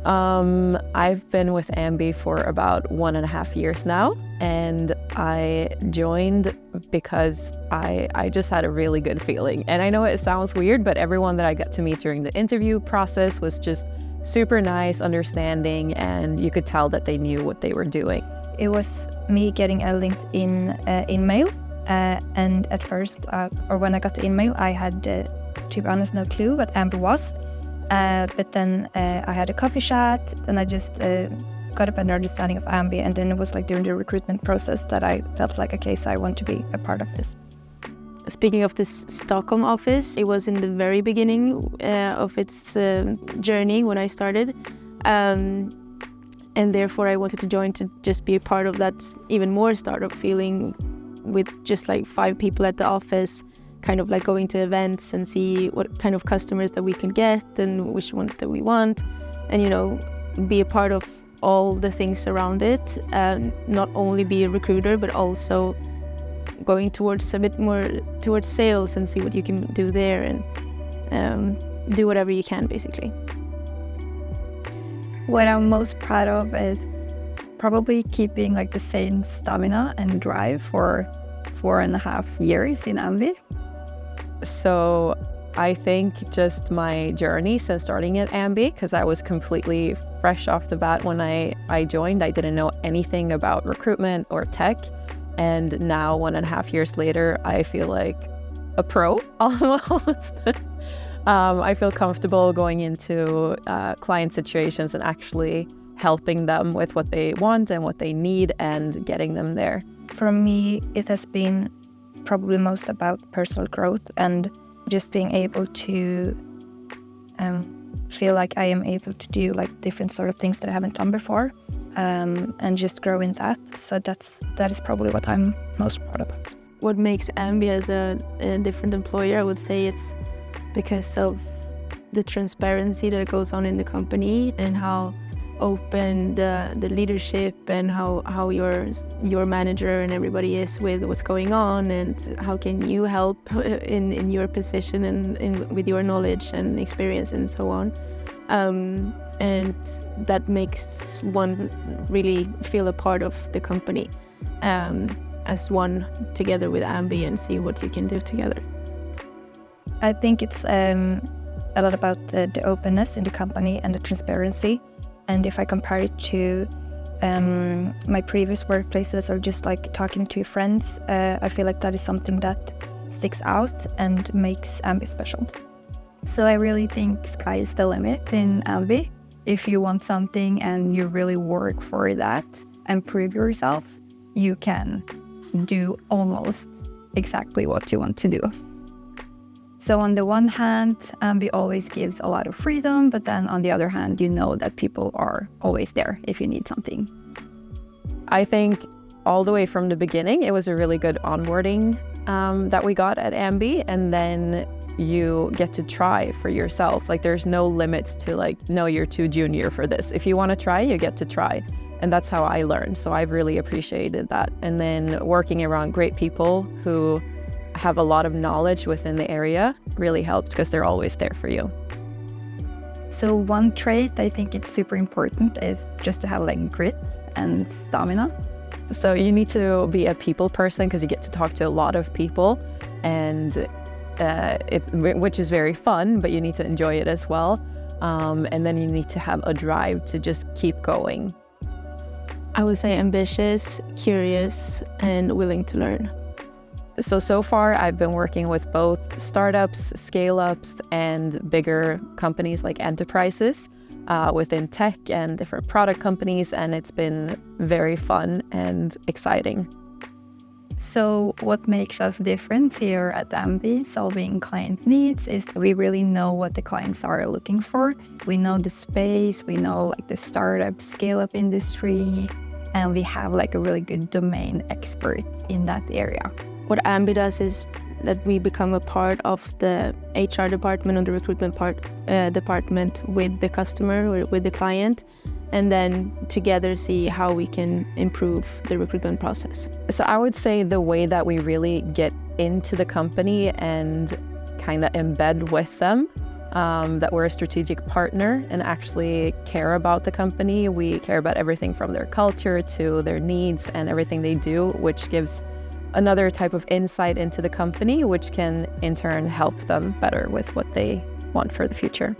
I've been with Amby for about 1.5 years now, and I joined because I just had a really good feeling. And I know it sounds weird, but everyone that I got to meet during the interview process was just super nice, understanding, and you could tell that they knew what they were doing. It was me getting a LinkedIn email, and at first, or when I got the email, I had, to be honest, no clue what Amby was. But then I had a coffee chat, and I just got a better understanding of Amby, and then it was like during the recruitment process that I felt like, okay, so I want to be a part of this. Speaking of this Stockholm office, it was in the very beginning of its journey when I started. And therefore I wanted to join to just be a part of that even more startup feeling with just like 5 people at the office, kind of like going to events and see what kind of customers that we can get and which ones that we want, and, you know, be a part of all the things around it, not only be a recruiter, but also going towards a bit more towards sales and see what you can do there, and do whatever you can, basically. What I'm most proud of is probably keeping like the same stamina and drive for 4.5 years in Amby. So I think just my journey since starting at Amby, because I was completely fresh off the bat when I joined. I didn't know anything about recruitment or tech. And now 1.5 years later, I feel like a pro almost. I feel comfortable going into client situations and actually helping them with what they want and what they need and getting them there. For me, it has been probably most about personal growth and just being able to feel like I am able to do like different sort of things that I haven't done before, and just grow in that. So that is probably what I'm most proud about. What makes Amby as a different employer, I would say it's because of the transparency that goes on in the company and how open the leadership and how your manager and everybody is with what's going on, and how can you help in your position and with your knowledge and experience and so on. And that makes one really feel a part of the company as one together with Amby and see what you can do together. I think it's a lot about the openness in the company and the transparency. And if I compare it to my previous workplaces or just like talking to friends, I feel like that is something that sticks out and makes Amby special. So I really think sky is the limit in Amby. If you want something and you really work for that and prove yourself, you can do almost exactly what you want to do. So on the one hand, Amby always gives a lot of freedom, but then on the other hand, you know that people are always there if you need something. I think all the way from the beginning, it was a really good onboarding that we got at Amby, and then you get to try for yourself. Like there's no limits to like, no, you're too junior for this. If you want to try, you get to try. And that's how I learned. So I've really appreciated that. And then working around great people who have a lot of knowledge within the area really helps because they're always there for you. So one trait I think it's super important is just to have like grit and stamina. So you need to be a people person because you get to talk to a lot of people, and which is very fun, but you need to enjoy it as well. And then you need to have a drive to just keep going. I would say ambitious, curious, and willing to learn. So far, I've been working with both startups, scale-ups, and bigger companies like enterprises within tech and different product companies, and it's been very fun and exciting. So what makes us different here at Amby, solving client needs, is we really know what the clients are looking for. We know the space, we know like the startup, scale-up industry, and we have like a really good domain expert in that area. What Amby does is that we become a part of the HR department or the recruitment department with the customer or with the client, and then together see how we can improve the recruitment process. So I would say the way that we really get into the company and kind of embed with them that we're a strategic partner and actually care about the company. We care about everything from their culture to their needs and everything they do, which gives another type of insight into the company, which can in turn help them better with what they want for the future.